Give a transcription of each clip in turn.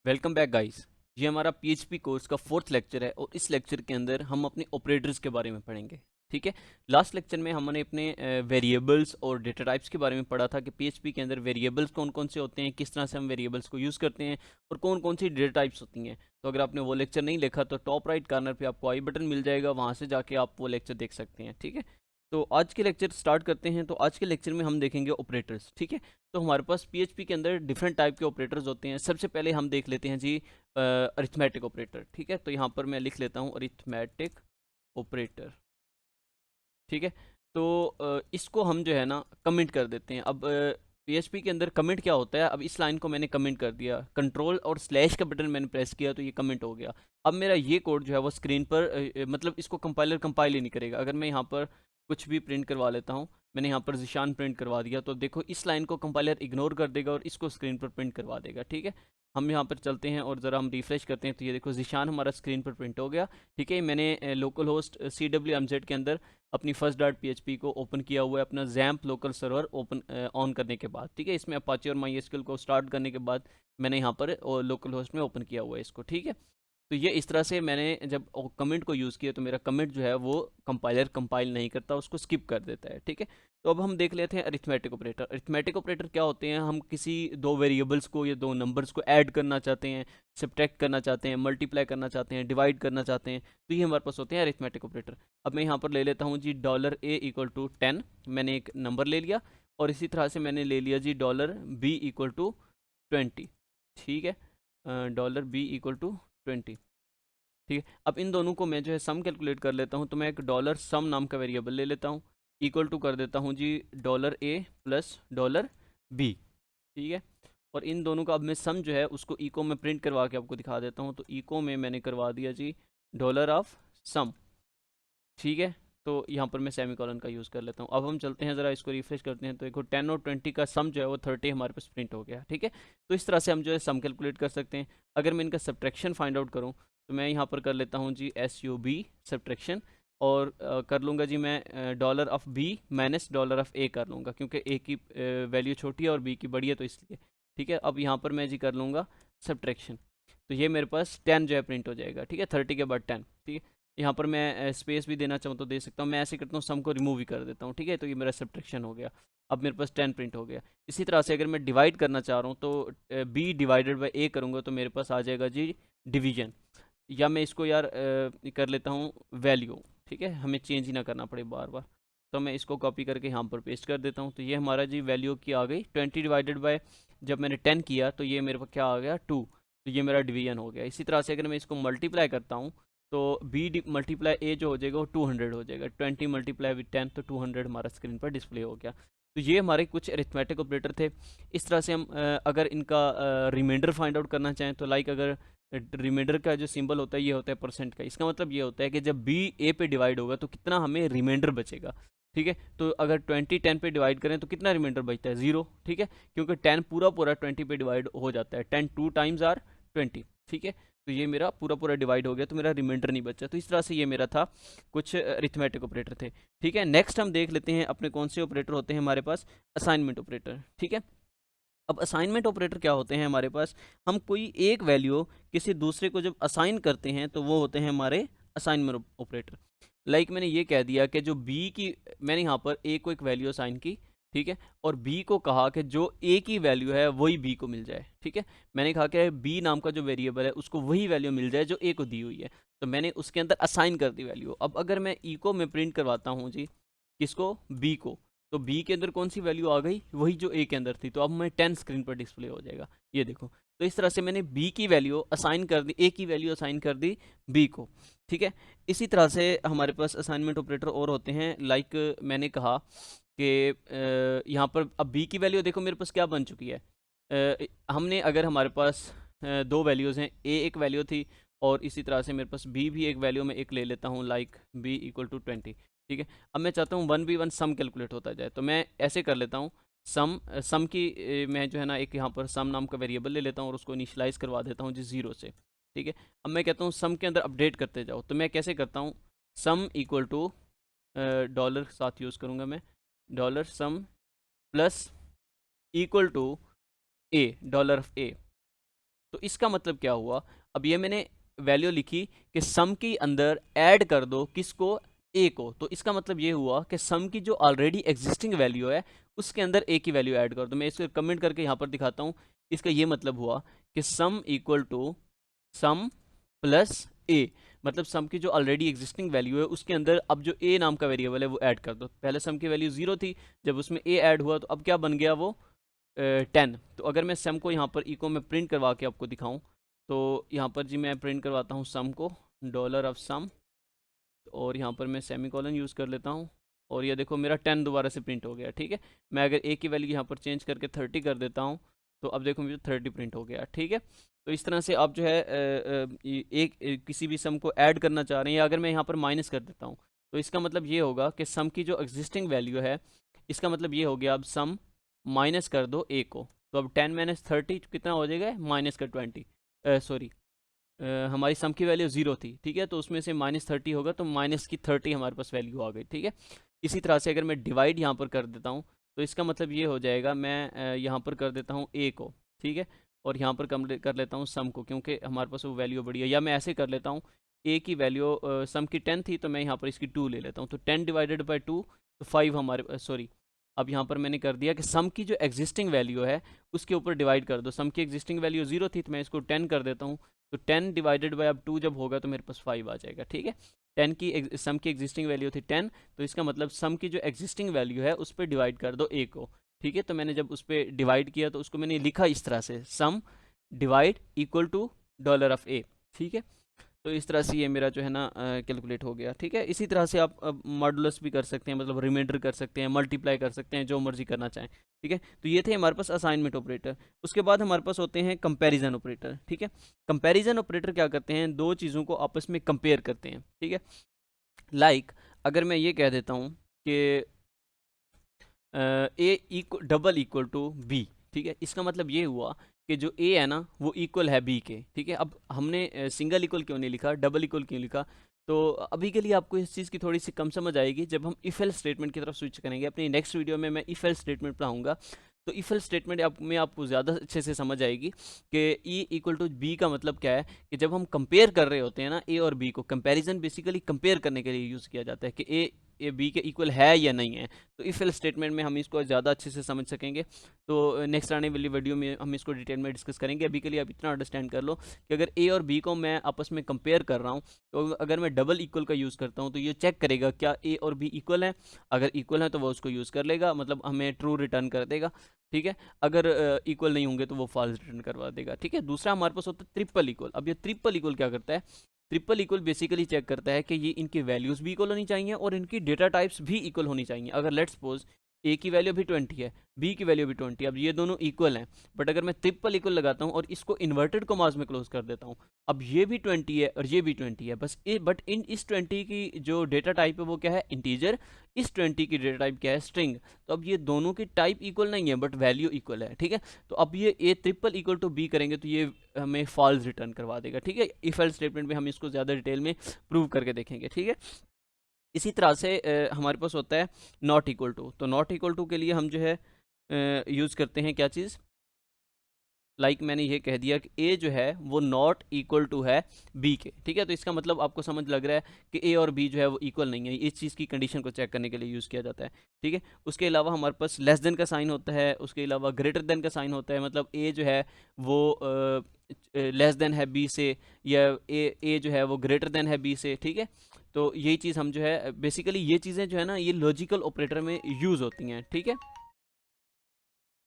Welcome back guys. ये हमारा PHP course का फोर्थ लेक्चर है और इस लेक्चर के अंदर हम अपने ऑपरेटर्स के बारे में पढ़ेंगे। ठीक है। लास्ट लेक्चर में हमने अपने वेरिएबल्स और डेटा टाइप्स के बारे में पढ़ा था कि पीएचपी के अंदर वेरिएबल्स कौन कौन से होते हैं, किस तरह से हम वेरिएबल्स को यूज़ करते हैं और कौन कौन सी डेटा टाइप्स होती हैं। तो अगर आपने वो लेक्चर नहीं देखा तो टॉप राइट कॉर्नर पे आपको आई बटन मिल जाएगा, वहाँ से जाके आप वो लेक्चर देख सकते हैं। ठीक है। तो आज के लेक्चर स्टार्ट करते हैं। तो आज के लेक्चर में हम देखेंगे ऑपरेटर्स। ठीक है। तो हमारे पास पीएचपी के अंदर डिफरेंट टाइप के ऑपरेटर्स होते हैं। सबसे पहले हम देख लेते हैं जी अरिथमेटिक ऑपरेटर। ठीक है। तो यहाँ पर मैं लिख लेता हूँ अरिथमेटिक ऑपरेटर। ठीक है। तो इसको हम जो है ना कमेंट कर देते हैं। अब पीएचपी के अंदर कमेंट क्या होता है, अब इस लाइन को मैंने कमेंट कर दिया, कंट्रोल और स्लैश का बटन मैंने प्रेस किया तो ये कमेंट हो गया। अब मेरा ये कोड जो है वो स्क्रीन पर मतलब इसको कंपाइलर कंपाइल ही नहीं करेगा। अगर मैं यहाँ पर कुछ भी प्रिंट करवा लेता हूँ, मैंने यहाँ पर जिशान प्रिंट करवा दिया, तो देखो इस लाइन को कंपाइलर इग्नोर कर देगा और इसको स्क्रीन पर प्रिंट करवा देगा। ठीक है। हम यहाँ पर चलते हैं और ज़रा हम रिफ्रेश करते हैं तो ये देखो जिशान हमारा स्क्रीन पर प्रिंट हो गया। ठीक है। मैंने लोकल होस्ट CWMZ के अंदर अपनी फर्स्ट डॉट PHP को ओपन किया हुआ है अपना XAMPP local server open on करने के बाद। ठीक है। इसमें अपाचे और MySQL को स्टार्ट करने के बाद मैंने यहाँ पर लोकल होस्ट में ओपन किया हुआ है इसको। ठीक है। तो ये इस तरह से मैंने जब कमेंट को यूज़ किया तो मेरा कमेंट जो है वो कंपाइलर कंपाइल नहीं करता, उसको स्किप कर देता है। ठीक है। तो अब हम देख लेते हैं अरिथमेटिक ऑपरेटर। अरिथमेटिक ऑपरेटर क्या होते हैं, हम किसी दो वेरिएबल्स को या दो नंबर्स को ऐड करना चाहते हैं, सब्ट्रैक्ट करना चाहते हैं, मल्टीप्लाई करना चाहते हैं, डिवाइड करना चाहते हैं, तो ये हमारे पास होते हैं अरिथमेटिक ऑपरेटर। अब मैं यहाँ पर ले लेता हूँ जी $a = 10। मैंने एक नंबर ले लिया और इसी तरह से मैंने ले लिया जी $b = 20। ठीक है। $b = 20। ठीक है। अब इन दोनों को मैं जो है सम कैलकुलेट कर लेता हूँ, तो मैं एक $सम नाम का वेरिएबल ले लेता हूँ, इक्वल टू कर देता हूँ जी $a + $b। ठीक है। और इन दोनों का अब मैं सम जो है उसको इको में प्रिंट करवा के आपको दिखा देता हूँ। तो इको में मैंने करवा दिया जी $ऑफ सम। ठीक है। तो यहाँ पर मैं सेमी कॉलन का यूज़ कर लेता हूँ। अब हम चलते हैं ज़रा इसको रिफ्रेश करते हैं तो देखो 10 और 20 का सम जो है वो 30 हमारे पास प्रिंट हो गया। ठीक है। तो इस तरह से हम जो है सम कैलकुलेट कर सकते हैं। अगर मैं इनका सब्ट्रैक्शन फाइंड आउट करूँ तो मैं यहाँ पर कर लेता हूँ जी SUB सब्ट्रैक्शन, और कर लूँगा जी मैं $ऑफ B - $ऑफ A कर लूँगा, क्योंकि A की वैल्यू छोटी है और B की बड़ी है तो इसलिए। ठीक है। अब यहाँ पर मैं जी कर लूँगा सब्ट्रैक्शन, तो ये मेरे पास 10 जो है प्रिंट हो जाएगा। ठीक है। 30 के बाद 10। ठीक है। यहाँ पर मैं स्पेस भी देना चाहूँ तो दे सकता हूँ। मैं ऐसे करता हूँ, सम को रिमूव ही कर देता हूँ। ठीक है। तो ये मेरा सब्ट्रैक्शन हो गया। अब मेरे पास 10 प्रिंट हो गया। इसी तरह से अगर मैं डिवाइड करना चाह रहा हूँ तो B/A करूँगा तो मेरे पास आ जाएगा जी डिवीजन, या मैं इसको यार कर लेता हूँ वैल्यू। ठीक है। हमें चेंज ही ना करना पड़े बार बार, तो मैं इसको कॉपी करके यहाँ पर पेस्ट कर देता हूँ। तो ये हमारा जी वैल्यू की आ गई 20 जब मैंने 10 किया तो ये मेरे पास क्या आ गया 2। तो ये मेरा डिवीजन हो गया। इसी तरह से अगर मैं इसको मल्टीप्लाई करता हूँ तो B × A जो हो जाएगा वो 200 हो जाएगा। 20 × 10 तो 200 हमारा स्क्रीन पर डिस्प्ले हो गया। तो ये हमारे कुछ अरिथमेटिक ऑपरेटर थे। इस तरह से हम अगर इनका रिमाइंडर फाइंड आउट करना चाहें तो लाइक अगर रिमाइंडर का जो सिंबल होता है ये होता है परसेंट का, इसका मतलब ये होता है कि जब B A पे डिवाइड होगा तो कितना हमें रिमाइंडर बचेगा। ठीक है। तो अगर 20 10 पे डिवाइड करें तो कितना रिमाइंडर बचता है 0। ठीक है। क्योंकि 10 पूरा पूरा 20 पे डिवाइड हो जाता है, 10 2 टाइम्स आर 20। ठीक है। तो ये मेरा पूरा पूरा डिवाइड हो गया तो मेरा रिमाइंडर नहीं बचा। तो इस तरह से ये मेरा था कुछ अरिथमेटिक ऑपरेटर थे। ठीक है। नेक्स्ट हम देख लेते हैं अपने कौन से ऑपरेटर होते हैं हमारे पास, असाइनमेंट ऑपरेटर। ठीक है। अब असाइनमेंट ऑपरेटर क्या होते हैं हमारे पास, हम कोई एक वैल्यू किसी दूसरे को जब असाइन करते हैं तो वो होते हैं हमारे असाइनमेंट ऑपरेटर। लाइक मैंने ये कह दिया कि जो बी की, मैंने यहाँ पर ए को एक वैल्यू असाइन की। ठीक है। और बी को कहा कि जो ए की वैल्यू है वही बी को मिल जाए। ठीक है। मैंने कहा कि बी नाम का जो वेरिएबल है उसको वही वैल्यू मिल जाए जो ए को दी हुई है, तो मैंने उसके अंदर असाइन कर दी वैल्यू। अब अगर मैं इको में प्रिंट करवाता हूँ जी किसको, बी को, तो बी के अंदर कौन सी वैल्यू आ गई, वही जो ए के अंदर थी। तो अब मैं 10 स्क्रीन पर डिस्प्ले हो जाएगा, ये देखो। तो इस तरह से मैंने बी की वैल्यू असाइन कर दी, ए की वैल्यू असाइन कर दी बी को। ठीक है। इसी तरह से हमारे पास असाइनमेंट ऑपरेटर और होते हैं। लाइक मैंने कहा कि यहाँ पर अब बी की वैल्यू देखो मेरे पास क्या बन चुकी है। हमने अगर हमारे पास दो वैल्यूज़ हैं, ए एक वैल्यू थी और इसी तरह से मेरे पास बी भी एक वैल्यू में एक ले लेता हूँ, लाइक B = 20। ठीक है। अब मैं चाहता हूँ 1v1 सम कैलकुलेट होता जाए, तो मैं ऐसे कर लेता हूँ। सम की मैं जो है ना एक यहाँ पर सम नाम का वेरिएबल ले लेता हूँ और उसको इनिशलाइज करवा देता हूँ जी 0 से। ठीक है। अब मैं कहता हूँ सम के अंदर अपडेट करते जाओ, तो मैं कैसे करता हूँ, सम इक्वल टू डॉलर साथ यूज़ करूँगा मैं, $sum plus equal to A, $of A। तो इसका मतलब क्या हुआ, अब ये मैंने वैल्यू लिखी कि सम के अंदर ऐड कर दो किसको, ए को, तो इसका मतलब ये हुआ कि सम की जो ऑलरेडी एग्जिस्टिंग वैल्यू है उसके अंदर ए की वैल्यू ऐड कर दो। मैं इसको कमेंट करके यहाँ पर दिखाता हूँ। इसका ये मतलब हुआ कि sum equal to sum plus A, मतलब सम की जो ऑलरेडी एग्जिस्टिंग वैल्यू है उसके अंदर अब जो ए नाम का वेरिएबल है वो ऐड कर दो। पहले सम की वैल्यू 0 थी, जब उसमें ए ऐड हुआ तो अब क्या बन गया वो 10। तो अगर मैं सम को यहाँ पर इको में प्रिंट करवा के आपको दिखाऊं, तो यहाँ पर जी मैं प्रिंट करवाता हूँ सम को, डॉलर ऑफ सम, और यहाँ पर मैं सेमीकोलन यूज़ कर लेता हूँ, और ये देखो मेरा 10 दोबारा से प्रिंट हो गया। ठीक है, मैं अगर ए की वैल्यू यहाँ पर चेंज करके 30 कर देता हूँ तो अब देखो मुझे 30 प्रिंट हो गया। ठीक है, तो इस तरह से आप जो है किसी भी सम को ऐड करना चाह रहे हैं, या अगर मैं यहाँ पर माइनस कर देता हूँ तो इसका मतलब ये होगा कि सम की जो एग्जिस्टिंग वैल्यू है, इसका मतलब ये हो गया अब सम माइनस कर दो ए को, तो अब 10 माइनस 30 कितना हो जाएगा, माइनस का 20, सॉरी हमारी सम की वैल्यू 0 थी। ठीक है, तो उसमें से -30 होगा तो माइनस की 30 हमारे पास वैल्यू आ गई। ठीक है, इसी तरह से अगर मैं डिवाइड यहाँ पर कर देता हूँ तो इसका मतलब ये हो जाएगा, मैं यहाँ पर कर देता हूँ ए को, ठीक है, और यहाँ पर कम कर लेता हूँ सम को, क्योंकि हमारे पास वो वैल्यू बड़ी है। या मैं ऐसे कर लेता हूँ, ए की वैल्यू सम की 10 थी तो मैं यहाँ पर इसकी 2 ले लेता हूँ, तो 10 डिवाइडेड बाई 2 तो 5 हमारे, सॉरी अब यहाँ पर मैंने कर दिया कि सम की जो एग्जिस्टिंग वैल्यू है उसके ऊपर डिवाइड कर दो। सम की एग्जिस्टिंग वैल्यू 0 थी तो मैं इसको 10 कर देता हूँ, तो 10 डिवाइडेड बाय अब 2 जब होगा तो मेरे पास 5 आ जाएगा। ठीक है, 10 की सम की एग्जिस्टिंग वैल्यू थी 10, तो इसका मतलब सम की जो एग्जिस्टिंग वैल्यू है उस पर डिवाइड कर दो ए को। ठीक है, तो मैंने जब उस पर डिवाइड किया तो उसको मैंने लिखा इस तरह से, sum divide equal to dollar of A. ठीक है, तो इस तरह से ये मेरा जो है ना कैलकुलेट हो गया। ठीक है, इसी तरह से आप मॉडुलस भी कर सकते हैं, मतलब रिमाइंडर कर सकते हैं, मल्टीप्लाई कर सकते हैं, जो मर्जी करना चाहें। ठीक है, तो ये थे हमारे पास असाइनमेंट ऑपरेटर। उसके बाद हमारे पास होते हैं कंपैरिजन ऑपरेटर। ठीक है, कंपैरिजन ऑपरेटर क्या करते हैं, दो चीज़ों को आपस में कंपेयर करते हैं। ठीक है, लाइक अगर मैं ये कह देता हूँ कि A equal double equal to B, ठीक है, इसका मतलब ये हुआ कि जो ए है ना वो इक्वल है बी के। ठीक है, अब हमने सिंगल इक्वल क्यों नहीं लिखा, डबल इक्वल क्यों लिखा, तो अभी के लिए आपको इस चीज़ की थोड़ी सी कम समझ आएगी जब हम इफ एल्स स्टेटमेंट की तरफ स्विच करेंगे। अपनी नेक्स्ट वीडियो में मैं इफ एल्स स्टेटमेंट पढ़ाऊंगा, तो इफ एल्स स्टेटमेंट में आपको ज़्यादा अच्छे से समझ आएगी कि ई इक्वल टू बी का मतलब क्या है, कि जब हम कंपेयर कर रहे होते हैं ना ए और बी को, कंपैरिजन बेसिकली कंपेयर करने के लिए यूज़ किया जाता है कि ए बी के इक्वल है या नहीं है। तो इफ एल्स स्टेटमेंट में हम इसको ज़्यादा अच्छे से समझ सकेंगे। तो नेक्स्ट आने वाली वीडियो में हम इसको डिटेल में डिस्कस करेंगे। अभी के लिए आप इतना अंडरस्टैंड कर लो कि अगर ए और बी को मैं आपस में कंपेयर कर रहा हूँ, तो अगर मैं डबल इक्वल का यूज़ करता हूँ तो ये चेक करेगा क्या ए और बी इक्वल है। अगर इक्वल है तो वो उसको यूज़ कर लेगा, मतलब हमें ट्रू रिटर्न कर देगा। ठीक है, अगर इक्वल नहीं होंगे तो वो फॉल्स रिटर्न करवा देगा। ठीक है, दूसरा हमारे पास होता है ट्रिपल इक्वल। अब ये ट्रिपल इक्वल क्या करता है, ट्रिपल इक्वल बेसिकली चेक करता है कि ये इनकी वैल्यूज़ भी इक्वल होनी चाहिए और इनकी डेटा टाइप्स भी इक्वल होनी चाहिए। अगर लेट्स सपोज ए की वैल्यू भी 20 है, बी की वैल्यू भी 20, अब ये दोनों इक्वल हैं, बट अगर मैं ट्रिपल इक्वल लगाता हूँ और इसको इन्वर्टेड कॉमास में क्लोज कर देता हूँ, अब ये भी 20 है और ये भी 20 है, बस बट इस 20 की जो डेटा टाइप है वो क्या है, इंटीजर, इस 20 की डेटा टाइप क्या है, स्ट्रिंग। तो अब ये दोनों की टाइप इक्वल नहीं है बट वैल्यू इक्वल है। ठीक है, तो अब ये A triple equal to B करेंगे तो ये हमें फॉल्स रिटर्न करवा देगा। ठीक है, इफ एल्स स्टेटमेंट में हम इसको ज़्यादा डिटेल में प्रूव करके देखेंगे। ठीक है, इसी तरह से हमारे पास होता है नॉट इक्वल टू। तो नॉट इक्वल टू के लिए हम जो है यूज़ करते हैं क्या चीज़, लाइक मैंने ये कह दिया कि ए जो है वो नॉट इक्वल टू है बी के। ठीक है, तो इसका मतलब आपको समझ लग रहा है कि ए और बी जो है वो इक्वल नहीं है। इस चीज़ की कंडीशन को चेक करने के लिए यूज़ किया जाता है। ठीक है, उसके अलावा हमारे पास लेस देन का साइन होता है, उसके अलावा ग्रेटर देन का साइन होता है, मतलब ए जो है वो लेस देन है बी से, या ए जो है वो ग्रेटर देन है बी से। ठीक है, तो यही चीज़ हम जो है बेसिकली ये चीज़ें जो है ना ये लॉजिकल ऑपरेटर में यूज़ होती हैं। ठीक है,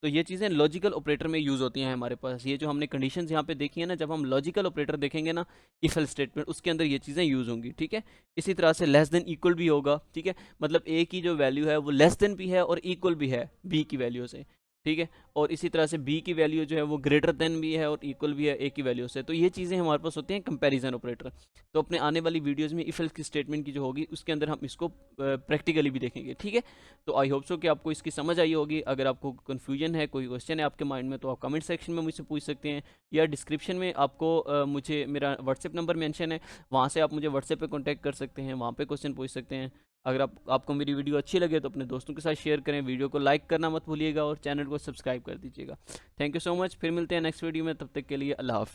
तो ये चीज़ें लॉजिकल ऑपरेटर में यूज़ होती हैं हमारे पास। ये जो हमने कंडीशंस यहाँ पे देखी है ना, जब हम लॉजिकल ऑपरेटर देखेंगे ना इफ एल्स स्टेटमेंट, उसके अंदर ये चीज़ें यूज़ होंगी। ठीक है, इसी तरह से लेस देन इक्वल भी होगा। ठीक है, मतलब ए की जो वैल्यू है वो लेस देन भी है और इक्वल भी है बी की वैल्यू से। ठीक है, और इसी तरह से बी की वैल्यू जो है वो ग्रेटर देन भी है और इक्वल भी है ए की वैल्यू से। तो ये चीज़ें हमारे पास होती हैं कंपैरिजन ऑपरेटर। तो अपने आने वाली वीडियोज़ में इफ एल्स की स्टेटमेंट की जो होगी उसके अंदर हम इसको प्रैक्टिकली भी देखेंगे। ठीक है, तो आई होप सो कि आपको इसकी समझ आई होगी। अगर आपको कन्फ्यूजन है, कोई क्वेश्चन है आपके माइंड में, तो आप कमेंट सेक्शन में मुझसे पूछ सकते हैं, या डिस्क्रिप्शन में आपको मुझे मेरा व्हाट्सएप नंबर मेंशन है, वहाँ से आप मुझे व्हाट्सएप पे कांटेक्ट कर सकते हैं, वहाँ पे क्वेश्चन पूछ सकते हैं। अगर आपको मेरी वीडियो अच्छी लगे तो अपने दोस्तों के साथ शेयर करें, वीडियो को लाइक करना मत भूलिएगा और चैनल को सब्सक्राइब कर दीजिएगा। थैंक यू सो मच, फिर मिलते हैं नेक्स्ट वीडियो में, तब तक के लिए अल्लाह हाफिज़।